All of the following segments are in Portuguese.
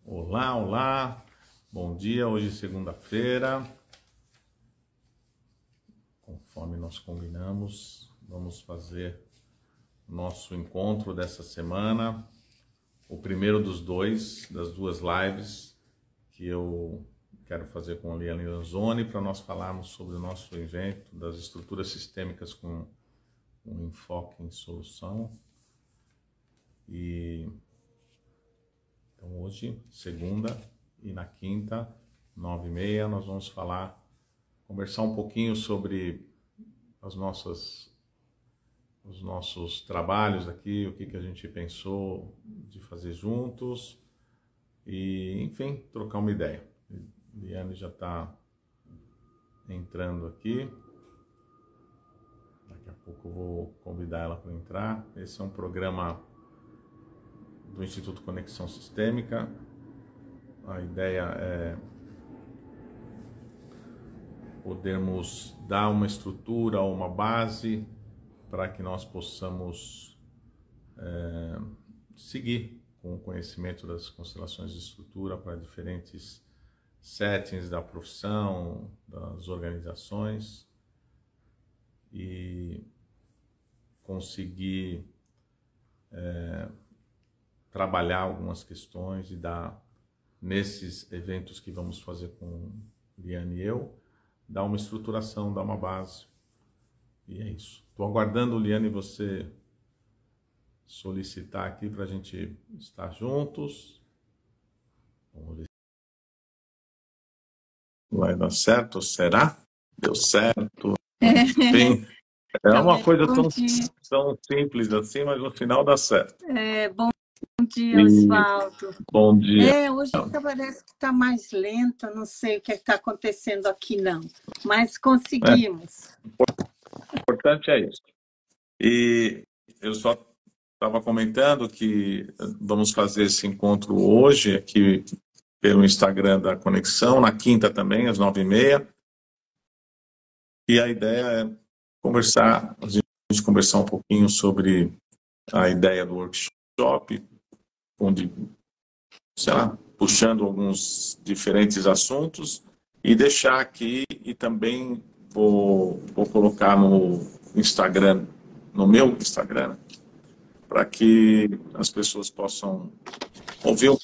Olá, olá, bom dia. Hoje é segunda-feira. Conforme nós combinamos, vamos fazer nosso encontro dessa semana, o primeiro das duas lives que eu quero fazer com a Liane Lanzoni, para nós falarmos sobre o nosso evento das estruturas sistêmicas com um enfoque em solução. Então hoje, segunda, e na quinta, 9h30, nós vamos conversar um pouquinho sobre os nossos trabalhos aqui, o que a gente pensou de fazer juntos e, enfim, trocar uma ideia. Liane já está entrando aqui. Daqui a pouco eu vou convidar ela para entrar. Esse é um programa do Instituto Conexão Sistêmica. A ideia é podermos dar uma estrutura, uma base para que nós possamos seguir com o conhecimento das constelações de estrutura para diferentes settings da profissão, das organizações, e conseguir trabalhar algumas questões e dar, nesses eventos que vamos fazer com Liane e eu, dar uma estruturação, dar uma base. E é isso. Estou aguardando, Liane, você solicitar aqui para a gente estar juntos. Vamos ver se vai dar certo. Será? Deu certo. Enfim, é uma coisa tão simples assim, mas no final dá certo. Bom dia, Osvaldo. Bom dia. Hoje parece que está mais lento, não sei o que está acontecendo aqui não, mas conseguimos. O importante é isso. E eu só estava comentando que vamos fazer esse encontro hoje aqui pelo Instagram da Conexão, na quinta também, às 9h30. E a ideia é a gente conversar um pouquinho sobre a ideia do workshop, onde, sei lá, puxando alguns diferentes assuntos, e deixar aqui, e também vou colocar no Instagram, no meu Instagram, para que as pessoas possam ouvir um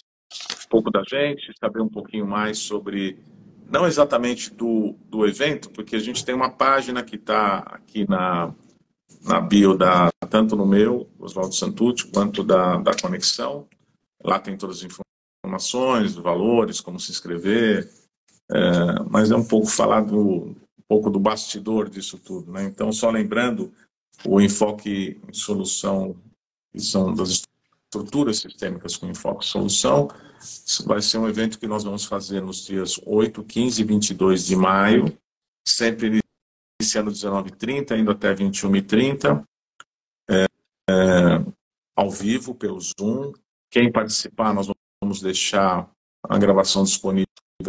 pouco da gente, saber um pouquinho mais sobre, não exatamente do evento, porque a gente tem uma página que está aqui na bio, tanto no meu, Osvaldo Santucci, quanto da Conexão. Lá tem todas as informações, valores, como se inscrever, mas é um pouco falar um pouco do bastidor disso tudo, né? Então, só lembrando, o enfoque em solução, que são das estruturas sistêmicas com enfoque em solução, vai ser um evento que nós vamos fazer nos dias 8, 15 e 22 de maio, sempre iniciando às 19h30, indo até 21h30, ao vivo, pelo Zoom. Quem participar, nós vamos deixar a gravação disponível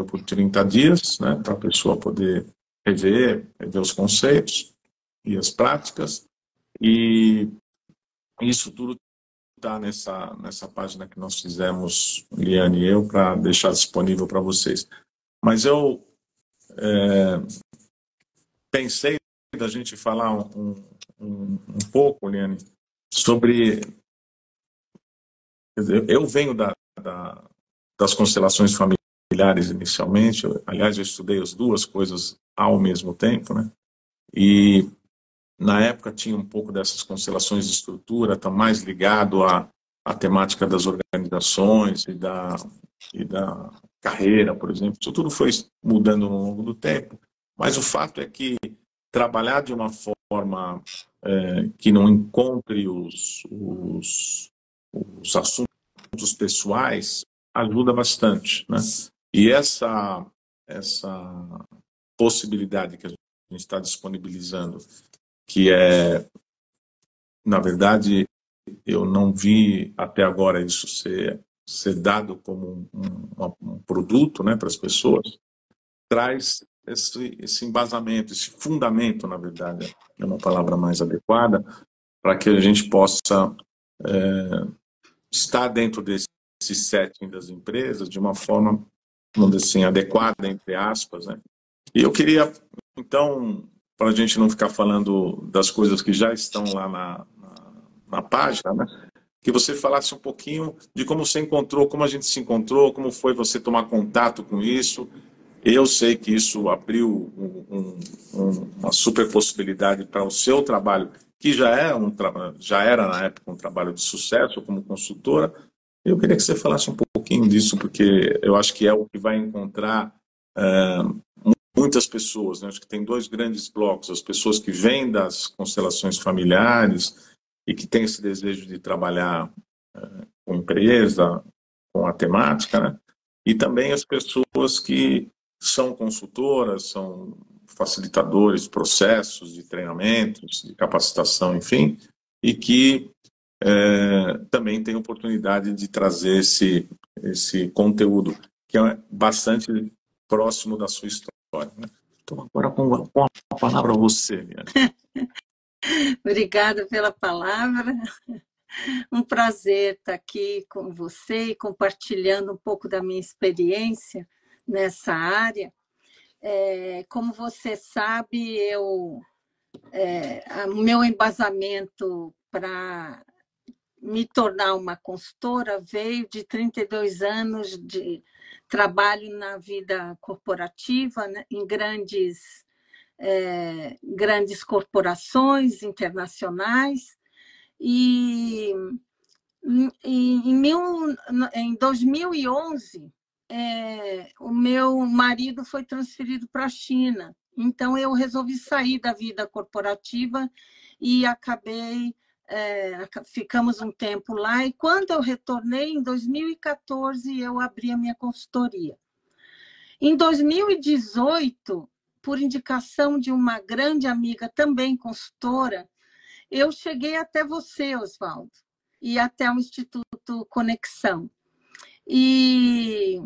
por 30 dias, né, para a pessoa poder rever os conceitos e as práticas. E isso tudo está nessa página que nós fizemos, Liane e eu, para deixar disponível para vocês. Mas eu pensei da gente falar um pouco, Liane, sobre... Eu venho das constelações familiares inicialmente. Aliás, eu estudei as duas coisas ao mesmo tempo, né? E na época tinha um pouco dessas constelações de estrutura, está mais ligado à temática das organizações e da carreira, por exemplo. Isso tudo foi mudando ao longo do tempo, mas o fato é que trabalhar de uma forma que não encontre os assuntos pessoais ajuda bastante, né? E essa possibilidade que a gente está disponibilizando, que na verdade, eu não vi até agora isso ser dado como um produto, né, para as pessoas, traz esse embasamento, esse fundamento, na verdade, é uma palavra mais adequada, para que a gente possa estar dentro desse setting das empresas de uma forma, vamos dizer assim, adequada, entre aspas, né? E eu queria, então, para a gente não ficar falando das coisas que já estão lá na página, né? Que você falasse um pouquinho de como você encontrou, como a gente se encontrou, como foi você tomar contato com isso. Eu sei que isso abriu uma super possibilidade para o seu trabalho, que já era na época um trabalho de sucesso como consultora. Eu queria que você falasse um pouquinho disso, porque eu acho que é o que vai encontrar muitas pessoas, né? Acho que tem dois grandes blocos: as pessoas que vêm das constelações familiares e que têm esse desejo de trabalhar com empresa, com a temática, né? E também as pessoas que são consultoras, são facilitadores de processos, de treinamentos, de capacitação, enfim, e que também têm oportunidade de trazer esse conteúdo, que é bastante próximo da sua história, né? Então, agora com a palavra a você, Liane. Obrigada pela palavra. Um prazer estar aqui com você e compartilhando um pouco da minha experiência nessa área. Como você sabe, o meu embasamento para me tornar uma consultora veio de 32 anos de trabalho na vida corporativa, né, em grandes corporações internacionais. E em 2011, o meu marido foi transferido para a China. Então, eu resolvi sair da vida corporativa e ficamos um tempo lá. E quando eu retornei, em 2014, eu abri a minha consultoria. Em 2018, por indicação de uma grande amiga, também consultora, eu cheguei até você, Oswaldo, e até o Instituto Conexão. E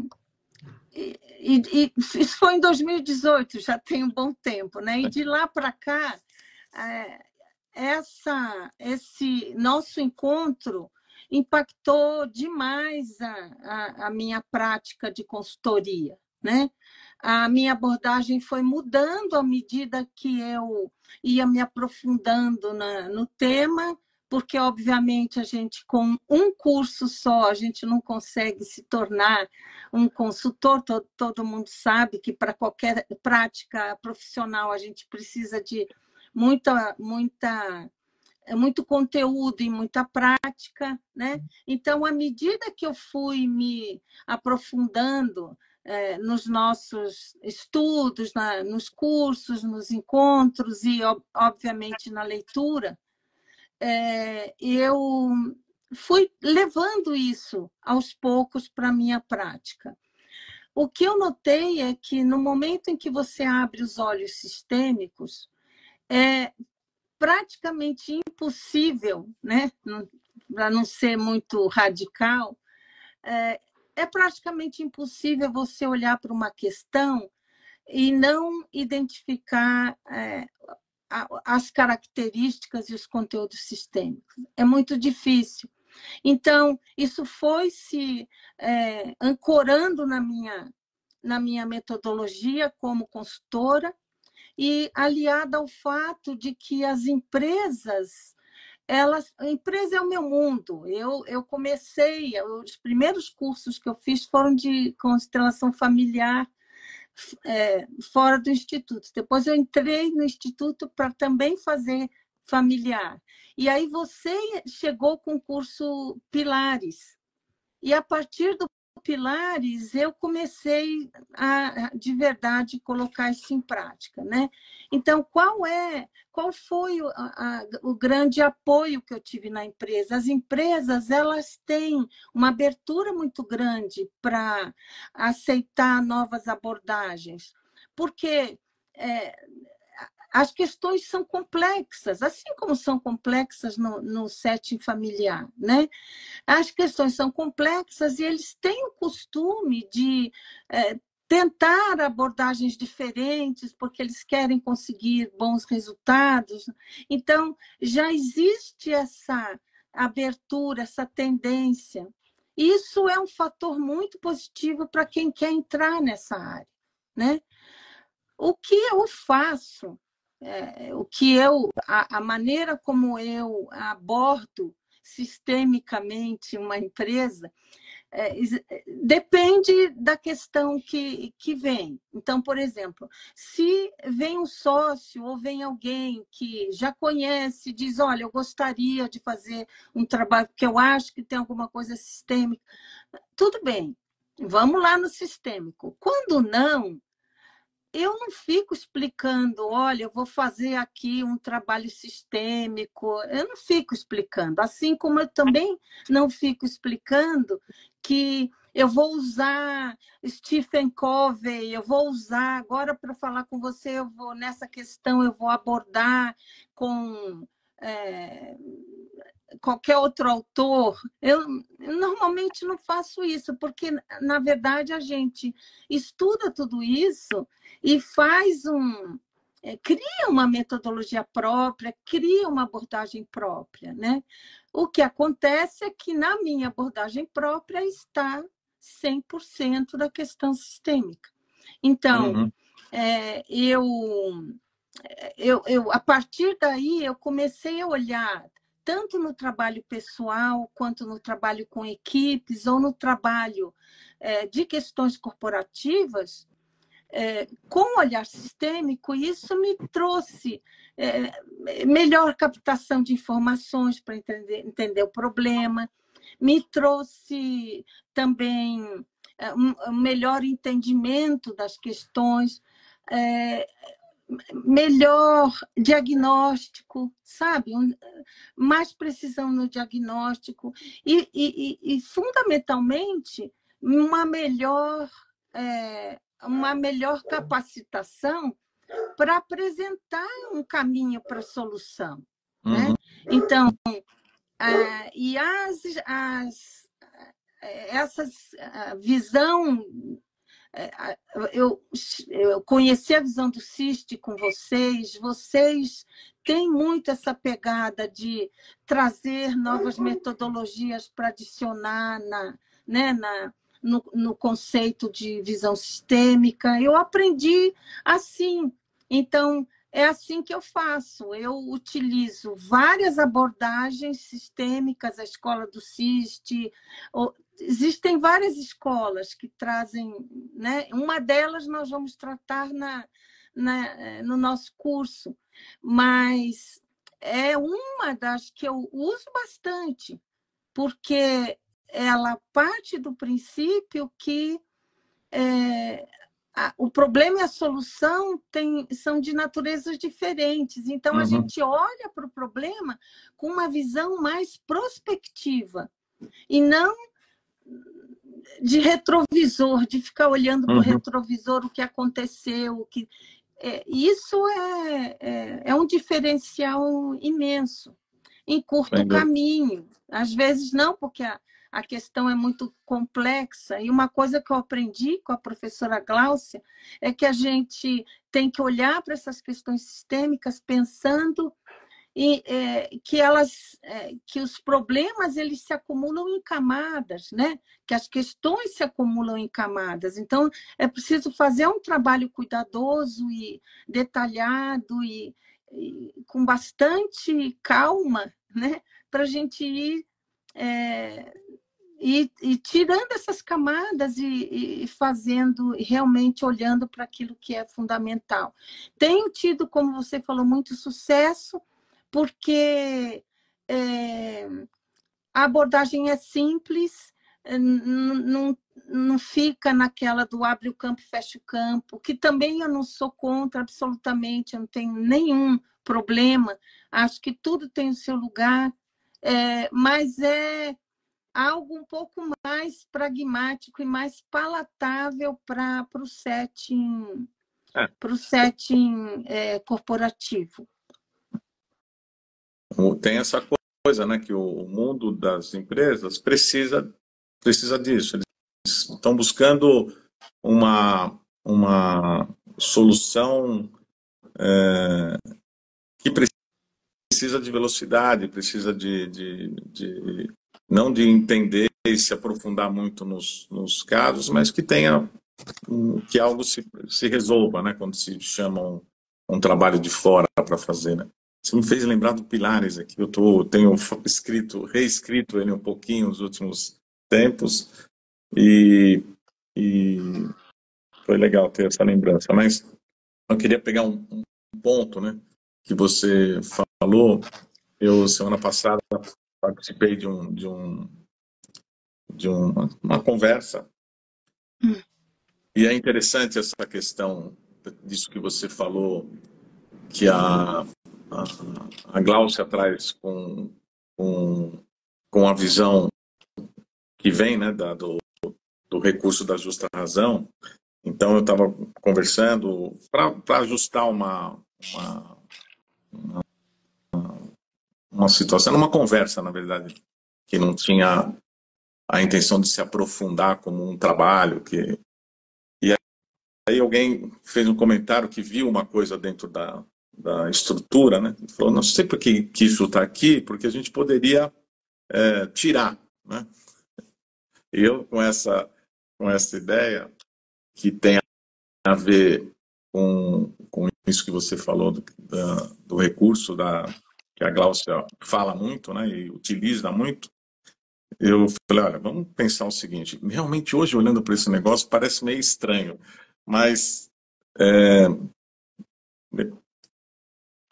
isso foi em 2018, já tem um bom tempo, né? E de lá para cá, esse nosso encontro impactou demais a minha prática de consultoria, né? A minha abordagem foi mudando à medida que eu ia me aprofundando no tema, porque, obviamente, a gente, com um curso só, a gente não consegue se tornar um consultor. Todo mundo sabe que, para qualquer prática profissional, a gente precisa de muito conteúdo e muita prática, né? Então, à medida que eu fui me aprofundando nos nossos estudos, nos cursos, nos encontros e, obviamente, na leitura, eu fui levando isso aos poucos para a minha prática. O que eu notei é que, no momento em que você abre os olhos sistêmicos, é praticamente impossível, né? Para não ser muito radical, é praticamente impossível você olhar para uma questão e não identificar as características e os conteúdos sistêmicos. É muito difícil. Então, isso foi se ancorando na minha metodologia como consultora, e aliada ao fato de que as empresas, a empresa é o meu mundo. Eu comecei, os primeiros cursos que eu fiz foram de constelação familiar fora do Instituto. Depois eu entrei no Instituto para também fazer familiar. E aí você chegou com o curso Pilares. E a partir do Pilares, eu comecei de verdade, colocar isso em prática, né? Então, qual foi o grande apoio que eu tive na empresa? As empresas, elas têm uma abertura muito grande para aceitar novas abordagens, porque as questões são complexas, assim como são complexas no setting familiar, né? As questões são complexas e eles têm o costume de tentar abordagens diferentes, porque eles querem conseguir bons resultados. Então, já existe essa abertura, essa tendência. Isso é um fator muito positivo para quem quer entrar nessa área, né? O que eu faço, a maneira como eu abordo sistemicamente uma empresa, depende da questão que vem. Então, por exemplo, se vem um sócio ou vem alguém que já conhece, diz, olha, eu gostaria de fazer um trabalho que eu acho que tem alguma coisa sistêmica, tudo bem, vamos lá no sistêmico. Quando não, eu não fico explicando, olha, eu vou fazer aqui um trabalho sistêmico. Eu não fico explicando. Assim como eu também não fico explicando que eu vou usar Stephen Covey, eu vou usar, agora para falar com você, nessa questão, eu vou abordar com qualquer outro autor. Eu normalmente não faço isso, porque, na verdade, a gente estuda tudo isso e cria uma metodologia própria, cria uma abordagem própria, né? O que acontece é que, na minha abordagem própria, está 100% da questão sistêmica. Então, a partir daí, eu comecei a olhar tanto no trabalho pessoal, quanto no trabalho com equipes, ou no trabalho de questões corporativas, com olhar sistêmico, isso me trouxe melhor captação de informações para entender o problema, me trouxe também um melhor entendimento das questões, melhor diagnóstico, sabe? Mais precisão no diagnóstico e fundamentalmente, uma melhor capacitação para apresentar um caminho para a solução. Né? Então, essa visão... Eu conheci a visão do SIST com vocês têm muito essa pegada de trazer novas metodologias para adicionar no conceito de visão sistêmica. Eu aprendi assim, então é assim que eu faço. Eu utilizo várias abordagens sistêmicas, a escola do SIST. Existem várias escolas que trazem, né? Uma delas nós vamos tratar no nosso curso, mas é uma das que eu uso bastante, porque ela parte do princípio que o problema e a solução são de naturezas diferentes. Então, a gente olha para o problema com uma visão mais prospectiva e não de retrovisor, de ficar olhando para o retrovisor o que aconteceu. Isso é um diferencial imenso, em curto caminho. Às vezes não, porque a questão é muito complexa. E uma coisa que eu aprendi com a professora Gláucia é que a gente tem que olhar para essas questões sistêmicas pensando que os problemas eles se acumulam em camadas, né? Que as questões se acumulam em camadas. Então, é preciso fazer um trabalho cuidadoso e detalhado e com bastante calma, né? Para a gente ir tirando essas camadas e fazendo, realmente olhando para aquilo que é fundamental. Tenho tido, como você falou, muito sucesso, porque a abordagem é simples, não fica naquela do abre o campo, fecha o campo, que também eu não sou contra absolutamente, eu não tenho nenhum problema, acho que tudo tem o seu lugar, mas é algo um pouco mais pragmático e mais palatável para o setting, corporativo. Tem essa coisa, né, que o mundo das empresas precisa disso. Eles estão buscando uma solução que precisa de velocidade, precisa não de entender se aprofundar muito nos casos, mas que tenha que algo se resolva, né? Quando se chama um trabalho de fora para fazer, né? Você me fez lembrar do Pilares aqui. Tenho reescrito ele um pouquinho nos últimos tempos e foi legal ter essa lembrança. Mas eu queria pegar um ponto, né, que você falou. Eu, semana passada, participei de uma conversa. E é interessante essa questão disso que você falou, que a Gláucia traz com a visão que vem, né, do recurso da justa razão. Então, eu estava conversando para ajustar uma situação, uma conversa, na verdade, que não tinha a intenção de se aprofundar como um trabalho. E aí alguém fez um comentário que viu uma coisa dentro da estrutura, né? Ele falou, não sei por que isso está aqui, porque a gente poderia tirar, né? E eu, com essa ideia, que tem a ver com isso que você falou do recurso que a Gláucia fala muito, né, e utiliza muito, eu falei, olha, vamos pensar o seguinte, realmente hoje, olhando para esse negócio, parece meio estranho, mas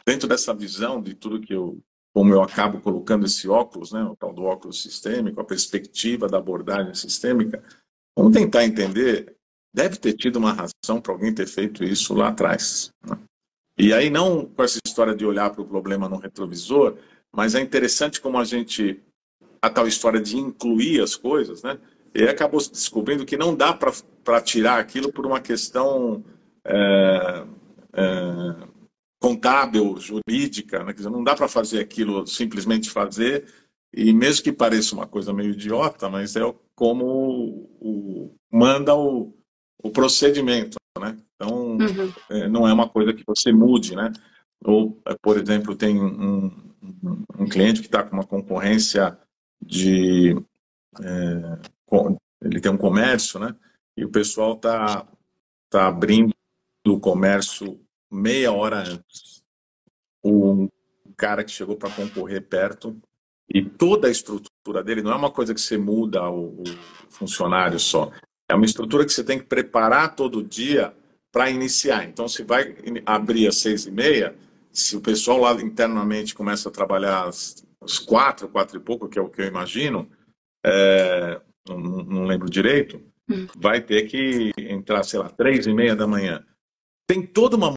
dentro dessa visão de tudo como eu acabo colocando esse óculos, né, o tal do óculos sistêmico, a perspectiva da abordagem sistêmica, vamos tentar entender, deve ter tido uma razão para alguém ter feito isso lá atrás, né? E aí não com essa história de olhar para o problema no retrovisor, mas é interessante como a tal história de incluir as coisas, né? E aí acabou descobrindo que não dá para tirar aquilo por uma questão contábil, jurídica, né? Quer dizer, não dá para fazer aquilo, simplesmente fazer, e mesmo que pareça uma coisa meio idiota, mas é como manda o procedimento, né? Então, não é uma coisa que você mude, né? Ou, por exemplo, tem um cliente que está com uma concorrência ele tem um comércio, né? E o pessoal tá abrindo o comércio meia hora antes. O cara que chegou para concorrer perto, e toda a estrutura dele não é uma coisa que você muda o funcionário só. É uma estrutura que você tem que preparar todo dia para iniciar. Então, se vai abrir às 6h30, se o pessoal lá internamente começa a trabalhar às 4 e pouco, que é o que eu imagino, não lembro direito, vai ter que entrar, sei lá, 3h30 da manhã. Tem toda uma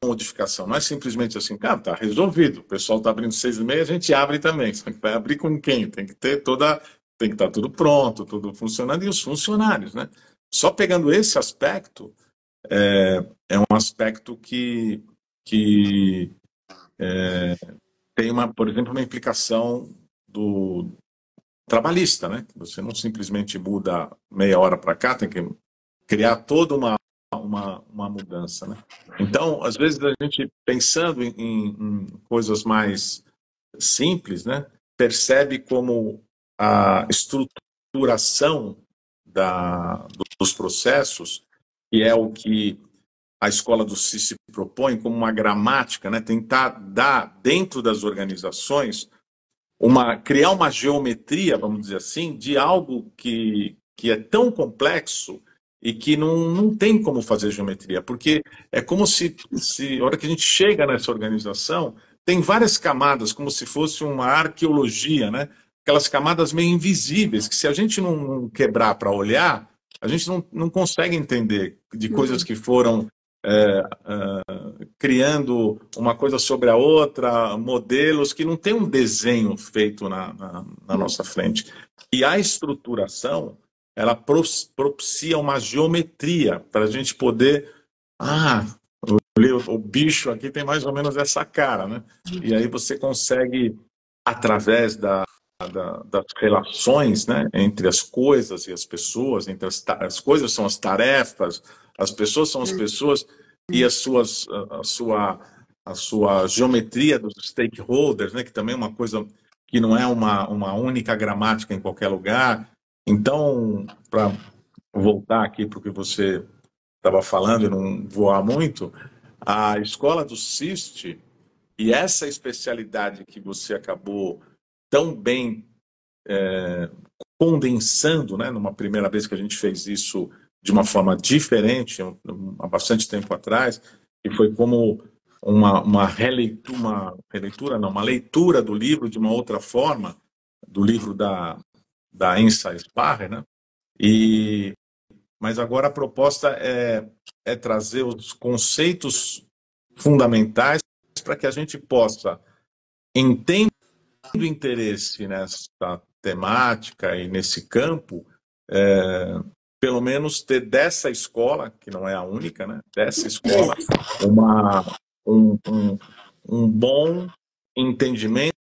modificação, não é simplesmente assim, cara, tá resolvido, o pessoal tá abrindo 6h30, a gente abre também, só que vai abrir com quem? Tem que estar tudo pronto, tudo funcionando, e os funcionários, né? Só pegando esse aspecto, é um aspecto que tem, por exemplo, uma implicação do trabalhista, né? Você não simplesmente muda meia hora para cá, tem que criar toda uma mudança, né? Então, às vezes, a gente, pensando em coisas mais simples, né, percebe como a estruturação dos processos, que é o que a escola do CIS se propõe como uma gramática, né, tentar dar dentro das organizações criar uma geometria, vamos dizer assim, de algo que é tão complexo e que não tem como fazer geometria, porque é como se a hora que a gente chega nessa organização, tem várias camadas, como se fosse uma arqueologia, né? Aquelas camadas meio invisíveis, que se a gente não quebrar para olhar, a gente não consegue entender de coisas que foram criando uma coisa sobre a outra, modelos que não tem um desenho feito na nossa frente. E a estruturação, ela propicia uma geometria para a gente poder... o bicho aqui tem mais ou menos essa cara, né? E aí você consegue, através das relações, né, entre as coisas e as pessoas, entre as coisas são as tarefas, as pessoas são as pessoas, e a sua geometria dos stakeholders, né, que também é uma coisa que não é uma única gramática em qualquer lugar. Então, para voltar aqui para o que você estava falando e não voar muito, a escola do CIST e essa especialidade que você acabou tão bem condensando, né, numa primeira vez que a gente fez isso de uma forma diferente, há bastante tempo atrás, e foi como uma releitura, uma leitura do livro de uma outra forma, do livro da Insa Sparre, né? Mas agora a proposta é trazer os conceitos fundamentais para que a gente possa, entender o interesse nessa temática e nesse campo, pelo menos ter dessa escola, que não é a única, né? Dessa escola, um bom entendimento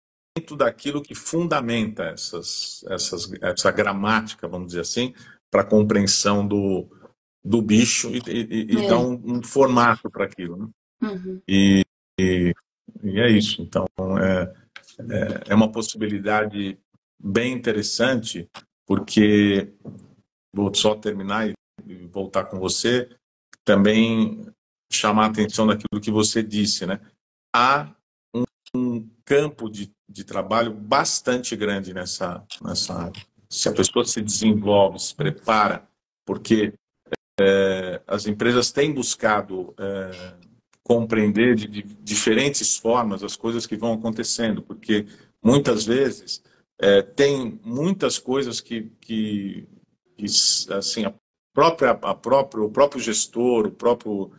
daquilo que fundamenta essa gramática, vamos dizer assim, para a compreensão do bicho e dar um formato para aquilo. Né? Uhum. E é isso. Então, é uma possibilidade bem interessante, porque, vou só terminar e voltar com você, também chamar a atenção daquilo que você disse, né? Há um campo de trabalho bastante grande nessa área. Se a pessoa se desenvolve, se prepara, porque as empresas têm buscado compreender de diferentes formas as coisas que vão acontecendo, porque muitas vezes tem muitas coisas que assim, o próprio gestor, o próprio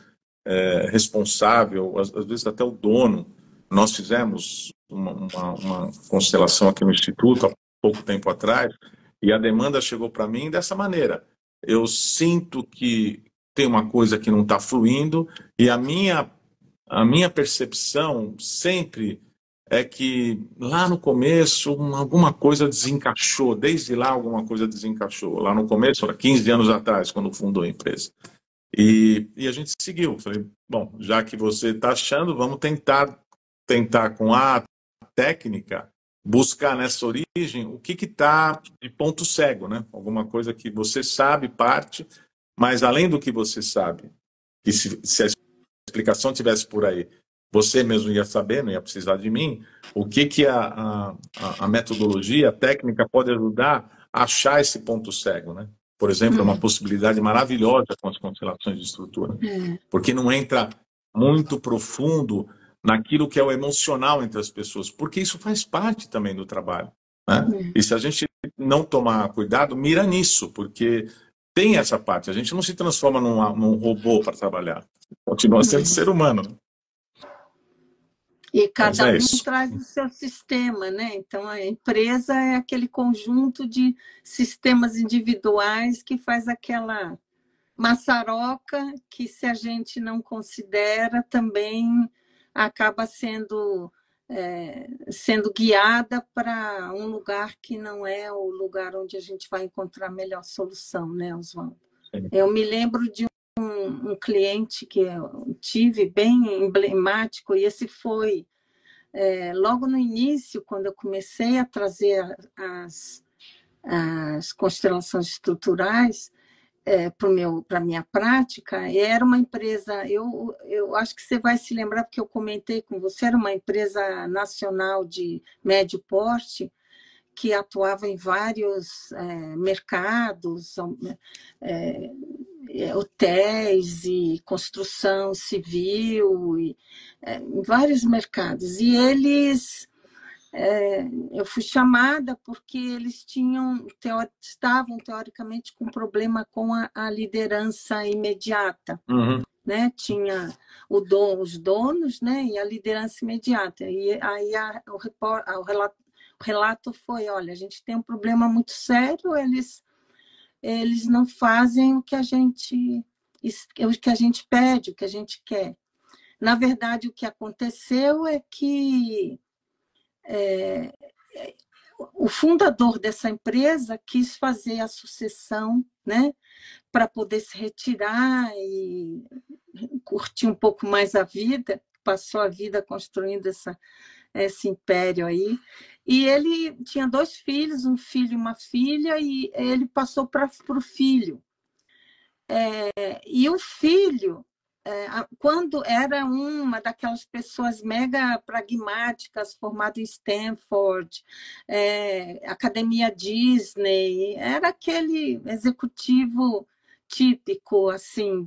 responsável, às vezes até o dono. Nós fizemos uma constelação aqui no Instituto há pouco tempo atrás e a demanda chegou para mim dessa maneira. Eu sinto que tem uma coisa que não está fluindo e a minha percepção sempre é que lá no começo alguma coisa desencaixou, desde lá alguma coisa desencaixou. Lá no começo, há 15 anos atrás, quando fundou a empresa. E a gente seguiu. Falei, bom, já que você está achando, vamos tentar com a técnica buscar nessa origem o que está de ponto cego, né? Alguma coisa que você sabe, parte, mas além do que você sabe, que se a explicação tivesse por aí, você mesmo ia saber, não ia precisar de mim, o que a metodologia, a técnica pode ajudar a achar esse ponto cego, né? Por exemplo, é uma possibilidade maravilhosa com as constelações de estrutura, porque não entra muito profundo naquilo que é o emocional entre as pessoas, porque isso faz parte também do trabalho, né? E se a gente não tomar cuidado, mira nisso, porque tem essa parte. A gente não se transforma num robô para trabalhar, continua sendo ser humano. E cada um traz o seu sistema, né? Então, a empresa é aquele conjunto de sistemas individuais que faz aquela maçaroca que, se a gente não considera, também acaba sendo guiada para um lugar que não é o lugar onde a gente vai encontrar a melhor solução, né, Oswaldo? Eu me lembro de um cliente que eu tive bem emblemático, e esse foi logo no início, quando eu comecei a trazer as constelações estruturais para a minha prática. Era uma empresa, eu acho que você vai se lembrar, porque eu comentei com você, era uma empresa nacional de médio porte, que atuava em vários mercados, hotéis e construção civil, em vários mercados. E eles, eu fui chamada porque eles estavam teoricamente com problema com a liderança imediata. Né? Tinha os donos, né? E a liderança imediata. E aí o relato foi: olha, a gente tem um problema muito sério, eles não fazem o que a gente pede, o que a gente quer. Na verdade, o que aconteceu é que o fundador dessa empresa quis fazer a sucessão, né, para poder se retirar e curtir um pouco mais a vida, passou a vida construindo esse império aí. E ele tinha 2 filhos, um filho e uma filha, e ele passou para o filho. E o filho, quando era uma daquelas pessoas mega pragmáticas, formado em Stanford, Academia Disney, era aquele executivo típico assim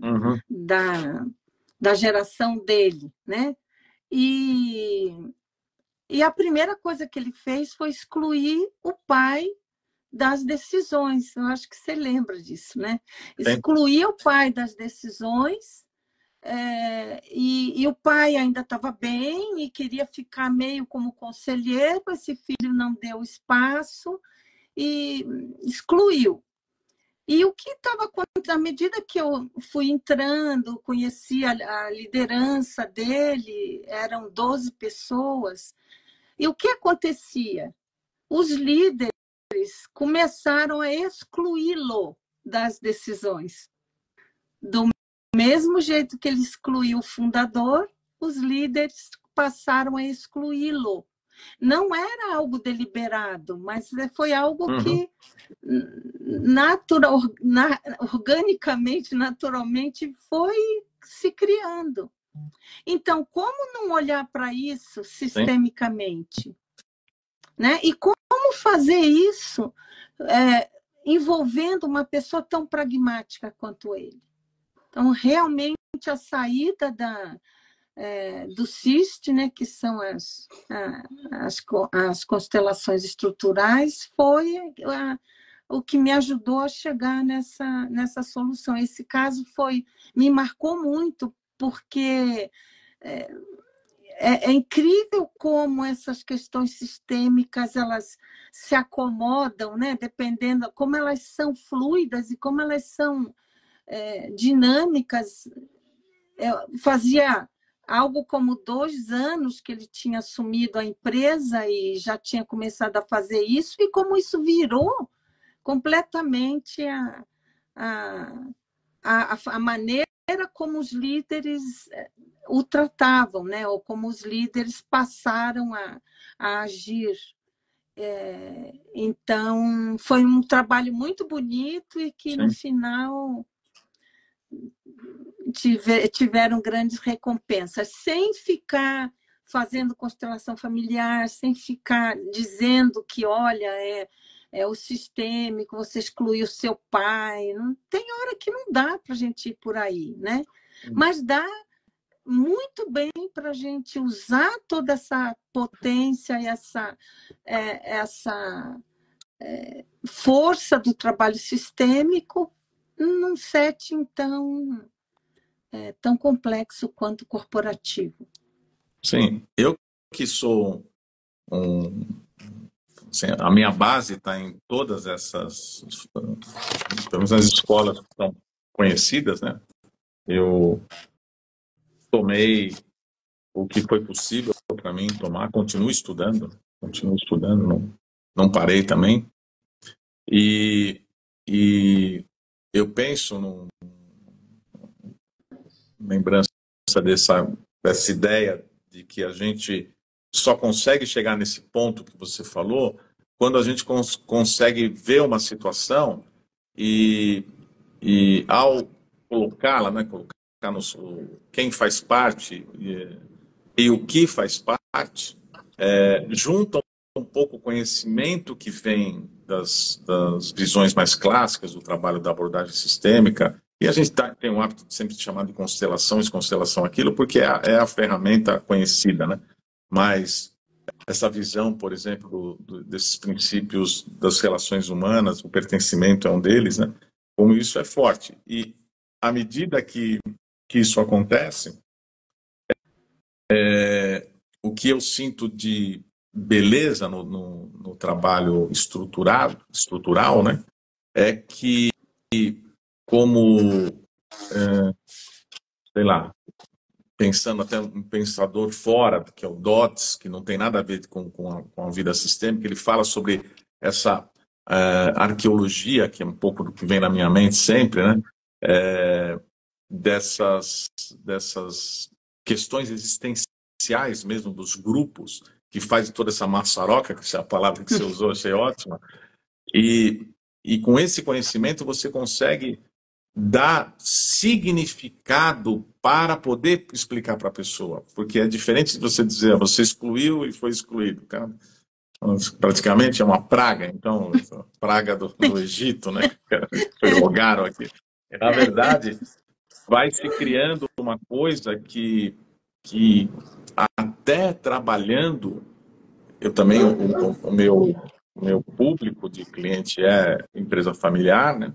Uhum. da geração dele, né? E a primeira coisa que ele fez foi excluir o pai das decisões. Eu acho que você lembra disso, né? Sim. Excluir o pai das decisões, e o pai ainda estava bem e queria ficar meio como conselheiro, esse filho não deu espaço e excluiu. E o que estava acontecendo, à medida que eu fui entrando, conheci a liderança dele, eram 12 pessoas, e o que acontecia? Os líderes começaram a excluí-lo das decisões. Do mesmo jeito que ele excluiu o fundador, os líderes passaram a excluí-lo. Não era algo deliberado, mas foi algo que organicamente, naturalmente, foi se criando. Então, como não olhar para isso sistemicamente? Né? E como fazer isso envolvendo uma pessoa tão pragmática quanto ele? Então, realmente, a saída do CIST, né, que são as constelações estruturais, foi o que me ajudou a chegar nessa solução. Esse caso me marcou muito, porque é incrível como essas questões sistêmicas elas se acomodam, né? Dependendo como elas são fluidas e como elas são dinâmicas. Fazia algo como 2 anos que ele tinha assumido a empresa e já tinha começado a fazer isso, e como isso virou completamente a maneira como os líderes o tratavam, né? Ou como os líderes passaram a agir. Então, foi um trabalho muito bonito e que, no final, tiveram grandes recompensas, sem ficar fazendo constelação familiar, sem ficar dizendo que, olha, é o sistêmico, você excluiu o seu pai. Não, tem hora que não dá para a gente ir por aí, né? Mas dá muito bem para a gente usar toda essa potência e essa força do trabalho sistêmico num setting tão complexo quanto corporativo. Sim, eu que sou assim, a minha base está em todas essas, pelo menos as escolas que são conhecidas, né? Eu tomei o que foi possível para mim tomar, continuo estudando, não parei também. E eu penso numa lembrança dessa ideia de que a gente só consegue chegar nesse ponto que você falou quando a gente consegue ver uma situação e ao colocá-la, né, colocar quem faz parte e o que faz parte, juntam um pouco o conhecimento que vem das visões mais clássicas do trabalho da abordagem sistêmica, e a gente tem um hábito de sempre chamar de constelação, constelação aquilo, porque é a ferramenta conhecida, né? Mas essa visão, por exemplo, desses princípios das relações humanas, o pertencimento é um deles, né? Como isso é forte. E à medida que isso acontece, o que eu sinto de beleza no trabalho estrutural, né, é que, como, sei lá, pensando até um pensador fora, que é o Dodds, que não tem nada a ver com a vida sistêmica, ele fala sobre essa arqueologia, que é um pouco do que vem na minha mente sempre, né, dessas questões existenciais mesmo dos grupos que faz toda essa maçaroca, que é a palavra que você usou, achei ótima, e com esse conhecimento você consegue dar significado para poder explicar para a pessoa, porque é diferente de você dizer, você excluiu e foi excluído, cara. Praticamente é uma praga, então, praga do Egito, né? Foi jogaram aqui. E, na verdade, vai se criando uma coisa que até trabalhando, eu também, o meu público de cliente é empresa familiar, né?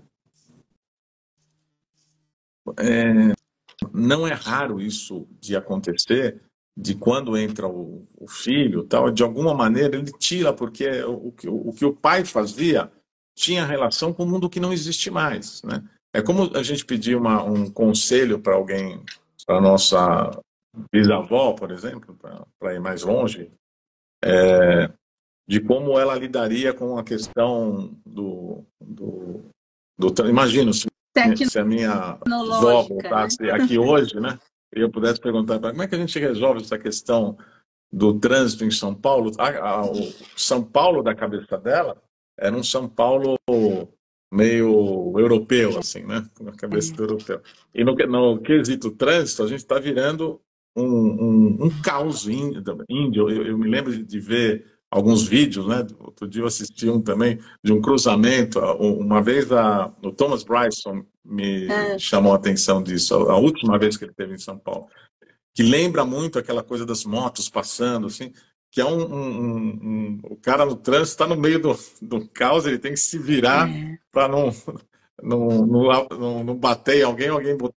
Não é raro isso de acontecer, de quando entra o filho, tal, de alguma maneira ele tira, porque o que o pai fazia tinha relação com o mundo que não existe mais, né? É como a gente pedir um conselho para alguém, para nossa bisavó, por exemplo, para ir mais longe, de como ela lidaria com a questão imagino, se a minha avó Tecnológica, né? voltasse aqui hoje, né, e eu pudesse perguntar para ela, como é que a gente resolve essa questão do trânsito em São Paulo? O São Paulo da cabeça dela era um São Paulo meio europeu, assim, né, na cabeça do europeu. E no quesito trânsito, a gente está virando um caos índio. Eu me lembro de ver alguns vídeos, né? Outro dia eu assisti um também de um cruzamento. Uma vez o Thomas Bryson me chamou a atenção disso, a última vez que ele esteve em São Paulo, que lembra muito aquela coisa das motos passando, assim, que é o cara no trânsito está no meio do caos, ele tem que se virar para não bater em alguém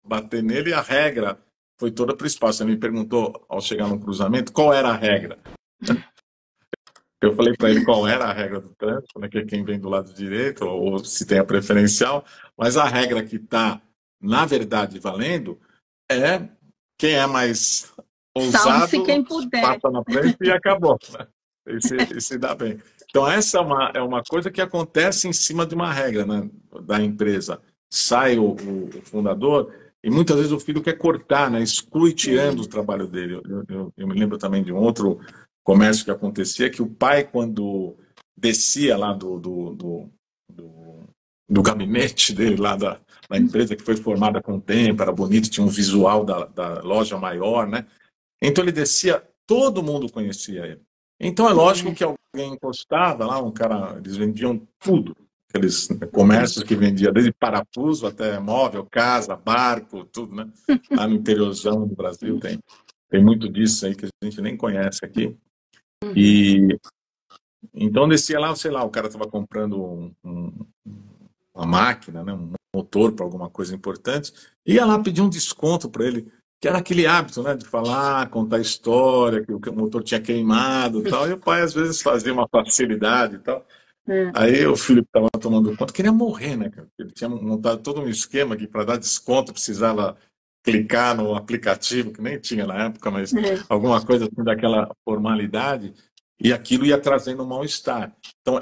bater nele, e a regra foi toda para o espaço. Ele me perguntou, ao chegar no cruzamento, qual era a regra. Eu falei para ele qual era a regra do trânsito, né, que é quem vem do lado direito, ou se tem a preferencial, mas a regra que está, na verdade, valendo é quem é mais Salve-se ousado, quem puder. passa na frente e acabou, né? E se dá bem. Então, essa é uma coisa que acontece em cima de uma regra, né, da empresa. Sai o fundador e muitas vezes o filho quer cortar, né, exclui tirando o trabalho dele. Eu me lembro também de um outro comércio que acontecia, que o pai, quando descia lá do gabinete dele, lá da empresa que foi formada com o tempo, era bonito, tinha um visual da loja maior, né? Então ele descia, todo mundo conhecia ele. Então é lógico que alguém encostava lá, eles vendiam tudo. Aqueles comércios que vendiam desde parafuso até móvel, casa, barco, tudo, né? Lá no interiorzão do Brasil tem muito disso aí que a gente nem conhece aqui. E então descia lá, sei lá, o cara estava comprando uma máquina, né, um motor para alguma coisa importante, ia lá pedir um desconto para ele, que era aquele hábito, né, de falar, contar história, que o motor tinha queimado e tal, e o pai às vezes fazia uma facilidade e tal. Aí o filho que estava tomando conta queria morrer, né, cara? Ele tinha montado todo um esquema que para dar desconto precisava clicar no aplicativo, que nem tinha na época, mas alguma coisa assim daquela formalidade, e aquilo ia trazendo um mal-estar. Então,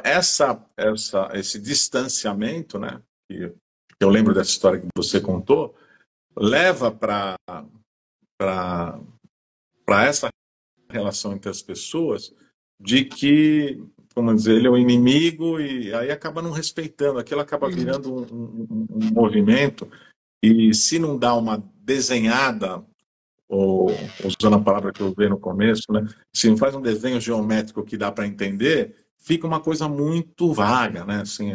esse distanciamento, né, que eu lembro dessa história que você contou, leva para essa relação entre as pessoas de que, como dizer, ele é o inimigo, e aí acaba não respeitando, aquilo acaba virando um movimento, e se não dá uma desenhada, ou usando a palavra que eu usei no começo, né, se não faz um desenho geométrico que dá para entender, fica uma coisa muito vaga, né, assim,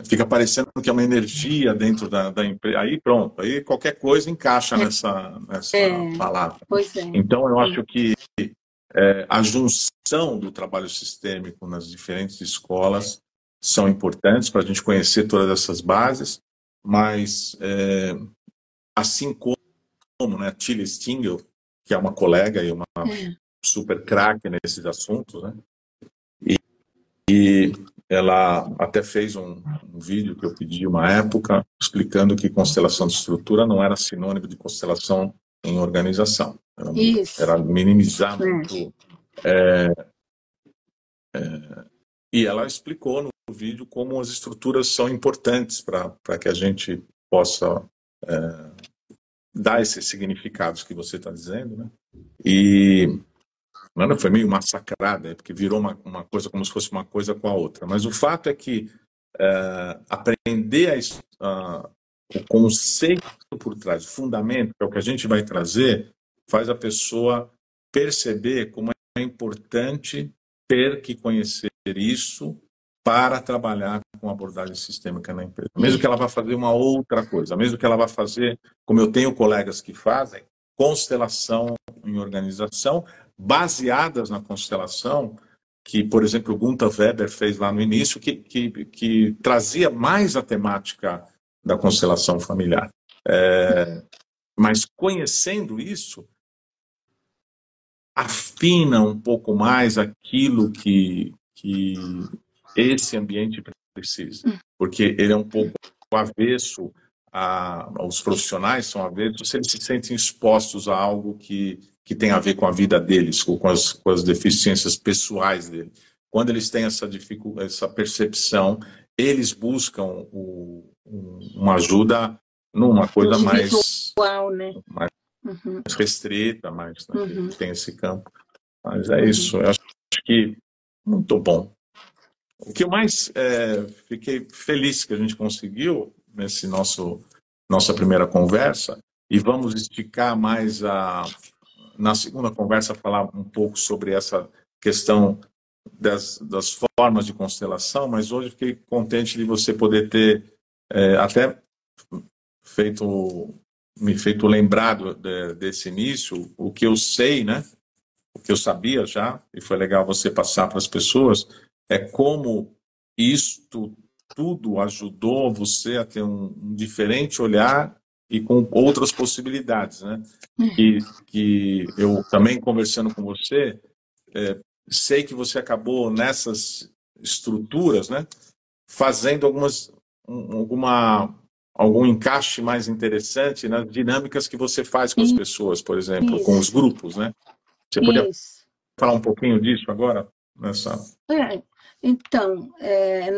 fica parecendo que é uma energia dentro da empresa. Aí pronto, aí qualquer coisa encaixa nessa palavra. Pois é. Então eu acho que a junção do trabalho sistêmico nas diferentes escolas são importantes para a gente conhecer todas essas bases, mas assim como, né, Tilly Stingel, que é uma colega e uma super craque nesses assuntos, né, e ela até fez um vídeo que eu pedi uma época explicando que constelação de estrutura não era sinônimo de constelação em organização. Era minimizar muito. E ela explicou no vídeo como as estruturas são importantes para que a gente possa dar esses significados que você está dizendo, né? E Não foi meio massacrada, porque virou uma coisa como se fosse uma coisa com a outra. Mas o fato é que aprender o conceito por trás, o fundamento, que é o que a gente vai trazer, faz a pessoa perceber como é importante ter que conhecer isso para trabalhar com abordagem sistêmica na empresa. Mesmo que ela vá fazer uma outra coisa, mesmo que ela vá fazer, como eu tenho colegas que fazem, constelação em organização, baseadas na constelação, que, por exemplo, o Gunther Weber fez lá no início, que trazia mais a temática da constelação familiar. Mas conhecendo isso, afina um pouco mais aquilo que esse ambiente precisa, porque ele é um pouco avesso, os profissionais são avessos, eles se sentem expostos a algo que tem a ver com a vida deles, com as deficiências pessoais deles. Quando eles têm essa percepção, eles buscam uma ajuda numa coisa mais, né? mais restrita, mais, né, que tem esse campo. Mas é isso, eu acho que muito bom. O que eu mais fiquei feliz que a gente conseguiu nesse nossa primeira conversa, e vamos esticar mais na segunda conversa, falar um pouco sobre essa questão das formas de constelação, mas hoje fiquei contente de você poder ter até me feito lembrado desse início, o que eu sei, né? O que eu sabia já, e foi legal você passar para as pessoas, é como isto tudo ajudou você a ter um diferente olhar e com outras possibilidades, né? Que eu também conversando com você, sei que você acabou nessas estruturas, né? Fazendo algum encaixe mais interessante nas dinâmicas que você faz com as pessoas, por exemplo, com os grupos, né? Você poderia falar um pouquinho disso agora? Então,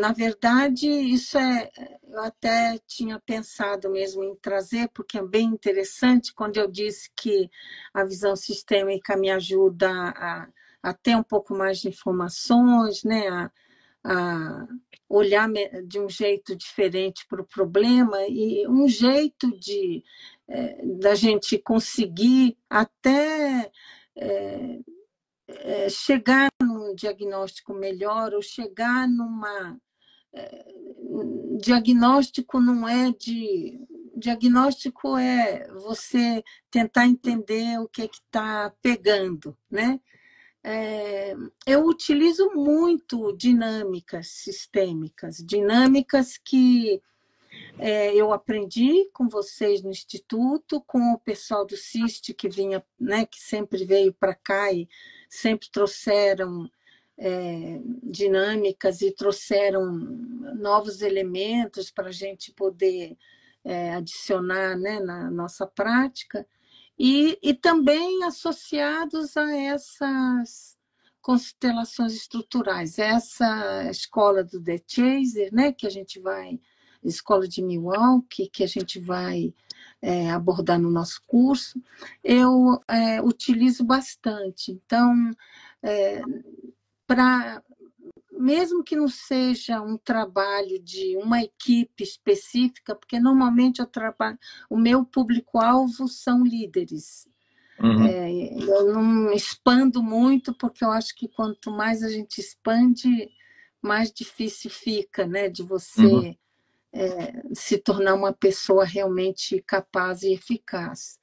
na verdade, isso eu até tinha pensado mesmo em trazer, porque é bem interessante quando eu disse que a visão sistêmica me ajuda a ter um pouco mais de informações, né? A olhar de um jeito diferente para o problema e um jeito da gente conseguir até chegar num diagnóstico melhor ou chegar numa... Diagnóstico não é de... Diagnóstico é você tentar entender o que está pegando, né? Eu utilizo muito dinâmicas sistêmicas, dinâmicas que eu aprendi com vocês no Instituto, com o pessoal do CIST que vinha, né, que sempre veio para cá e sempre trouxeram dinâmicas e trouxeram novos elementos para a gente poder adicionar, né, na nossa prática. E também associados a essas constelações estruturais. Essa escola do The Chaser, né, que a gente vai, escola de Milwaukee, que a gente vai abordar no nosso curso, eu utilizo bastante. Então, mesmo que não seja um trabalho de uma equipe específica, porque normalmente o meu público-alvo são líderes. Eu não expando muito, porque eu acho que quanto mais a gente expande, mais difícil fica, né, de você se tornar uma pessoa realmente capaz e eficaz.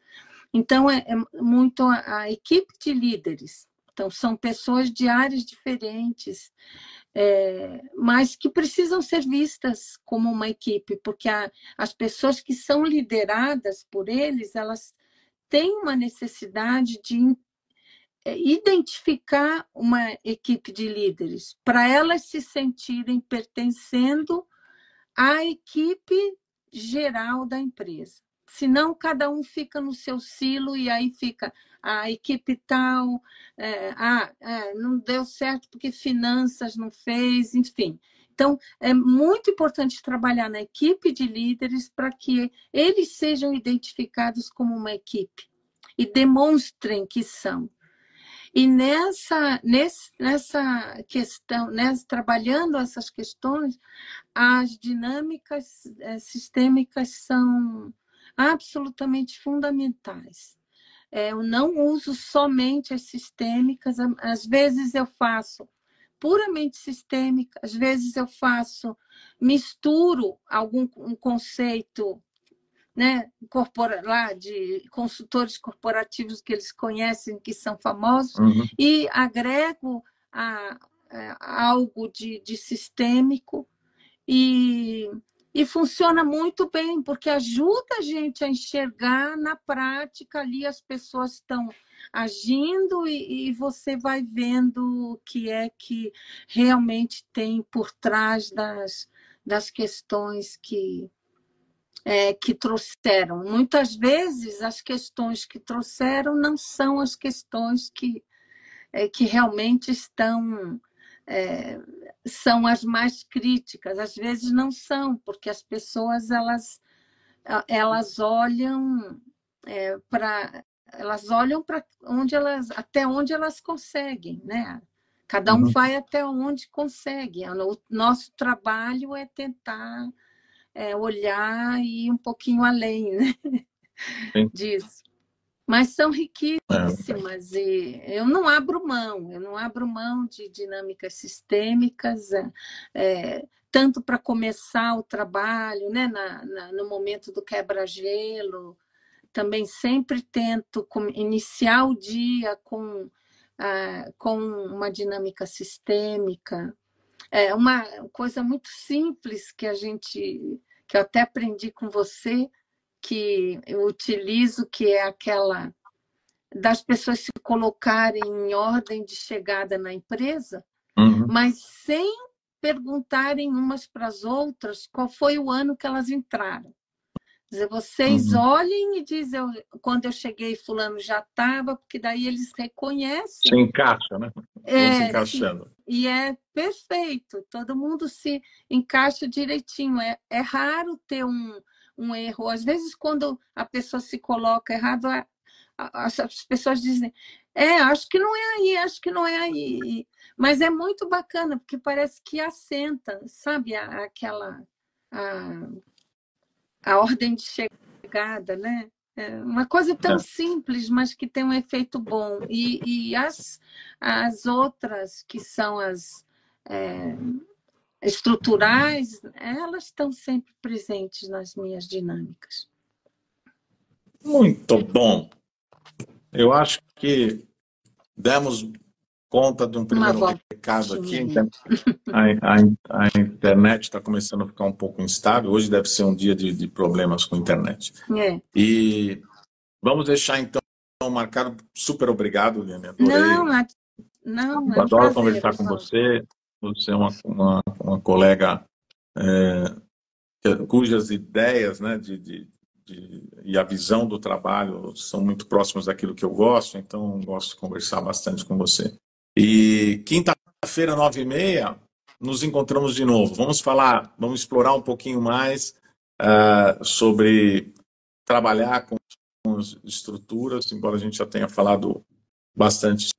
Então, é muito a equipe de líderes. Então, são pessoas de áreas diferentes, mas que precisam ser vistas como uma equipe, porque as pessoas que são lideradas por eles, elas têm uma necessidade de identificar uma equipe de líderes, para elas se sentirem pertencendo à equipe geral da empresa. Senão, cada um fica no seu silo e aí fica a equipe tal, não deu certo porque finanças não fez, enfim. Então, é muito importante trabalhar na equipe de líderes para que eles sejam identificados como uma equipe e demonstrem que são. E nessa questão, trabalhando essas questões, as dinâmicas sistêmicas são absolutamente fundamentais. Eu não uso somente as sistêmicas, às vezes eu faço puramente sistêmica, às vezes eu misturo um conceito, né, lá de consultores corporativos que eles conhecem, que são famosos, e agrego algo de sistêmico, e funciona muito bem, porque ajuda a gente a enxergar na prática ali as pessoas estão agindo e você vai vendo o que é que realmente tem por trás das questões que trouxeram. Muitas vezes as questões que trouxeram não são as questões que realmente são as mais críticas. Às vezes não são, porque as pessoas elas olham para até onde elas conseguem, né? Cada um vai até onde consegue. O nosso trabalho é tentar olhar e ir um pouquinho além, né? Disso. Mas são riquíssimas e eu não abro mão de dinâmicas sistêmicas, tanto para começar o trabalho, né, no momento do quebra-gelo, também sempre tento iniciar o dia com uma dinâmica sistêmica. É uma coisa muito simples que eu até aprendi com você, que eu utilizo, que é aquela das pessoas se colocarem em ordem de chegada na empresa, mas sem perguntarem umas para as outras qual foi o ano que elas entraram. Quer dizer, vocês olhem e dizem, quando eu cheguei, fulano já estava, porque daí eles reconhecem. Se encaixa, né? Vão se encaixando. E é perfeito, todo mundo se encaixa direitinho. É raro ter um erro. Às vezes, quando a pessoa se coloca errado, as pessoas dizem, acho que não é aí, acho que não é aí. Mas é muito bacana, porque parece que assenta, sabe, a ordem de chegada, né? É uma coisa tão simples, mas que tem um efeito bom. E as outras, que são as estruturais, elas estão sempre presentes nas minhas dinâmicas. Muito bom. Eu acho que demos conta de um primeiro recado aqui. A internet está começando a ficar um pouco instável. Hoje deve ser um dia de problemas com a internet. E vamos deixar, então, marcado. Super obrigado, Liane. Adorei. Não, adoro conversar com você. Você é uma colega cujas ideias, né, e a visão do trabalho são muito próximas daquilo que eu gosto, então gosto de conversar bastante com você. E quinta-feira, 9h30, nos encontramos de novo. Vamos explorar um pouquinho mais sobre trabalhar com estruturas, embora a gente já tenha falado bastante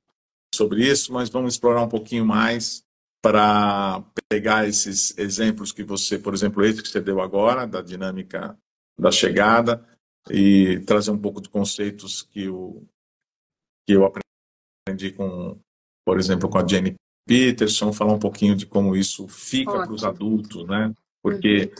sobre isso, mas vamos explorar um pouquinho mais para pegar esses exemplos que você, por exemplo, esse que você deu agora, da dinâmica da chegada, e trazer um pouco de conceitos que eu aprendi por exemplo, com a Jenny Peterson, falar um pouquinho de como isso fica para os adultos, né? Porque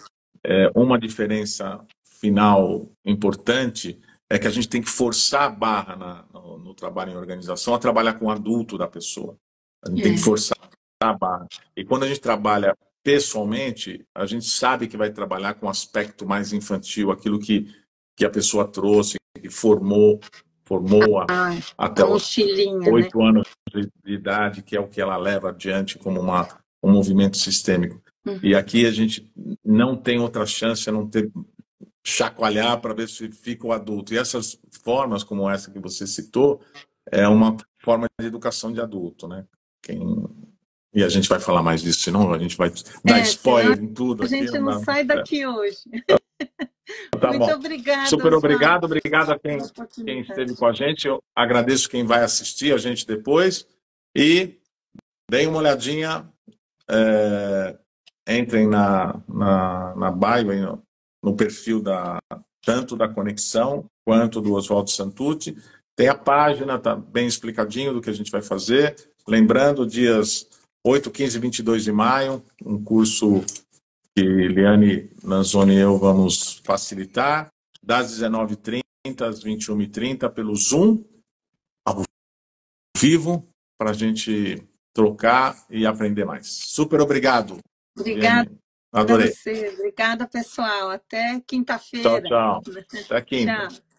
uma diferença final importante é que a gente tem que forçar a barra no trabalho em organização a trabalhar com o adulto da pessoa. A gente tem que forçar a barra. E quando a gente trabalha pessoalmente, a gente sabe que vai trabalhar com um aspecto mais infantil, aquilo que a pessoa trouxe, que formou até os 8 anos de idade, que é o que ela leva adiante como um movimento sistêmico. E aqui a gente não tem outra chance a não ter chacoalhar para ver se fica o adulto. E essas formas, como essa que você citou, é uma forma de educação de adulto, né? E a gente vai falar mais disso, senão a gente vai dar spoiler em tudo. A gente não sai daqui hoje. Tá Muito bom. obrigada, Super obrigado. Oswaldo, Obrigado a pela quem esteve oportunidade. com a gente. Eu agradeço quem vai assistir a gente depois. E deem uma olhadinha. Entrem na bio, no perfil tanto da Conexão quanto do Oswaldo Santucci. Tem a página, está bem explicadinho do que a gente vai fazer. Lembrando, dias 8, 15 e 22 de maio, um curso que Liane Lanzoni e eu vamos facilitar, das 19h30 às 21h30, pelo Zoom, ao vivo, para a gente trocar e aprender mais. Super obrigado, Obrigada Liane. a Adorei. você. Obrigada, pessoal. Até Tchau, quinta-feira. tchau. Até quinta. Tchau.